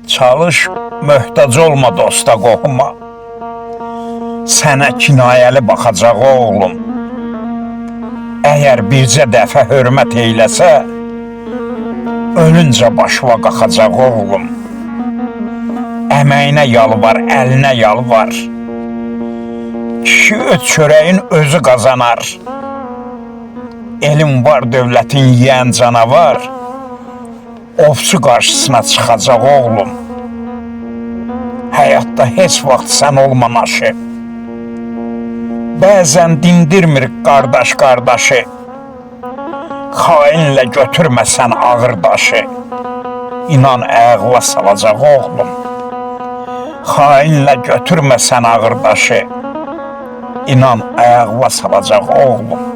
Çalış, möhtac olma dosta qohuma. Sənə kinayəli baxacaq oğlum. Əgər bircə dəfə hörmət eyləsə, ölüncə başına qalxacaq oğlum. Əməyinə yalvar, əlinə yalvar. Kişi öz çörəyin özü qazanar. Elin var, dövlətin yiyən canavar, ovçu qarşısına çıxacaq oğlum. Həyatda heç vaxt sən olma naşı. Bəzən dindirmir qardaş qardaşı. Xainlə götürməsən ağır daşı. İnan ayaqla salacaq oğlum. Xainlə götürməsən ağır daşı. İnan ayaqla salacaq oğlum.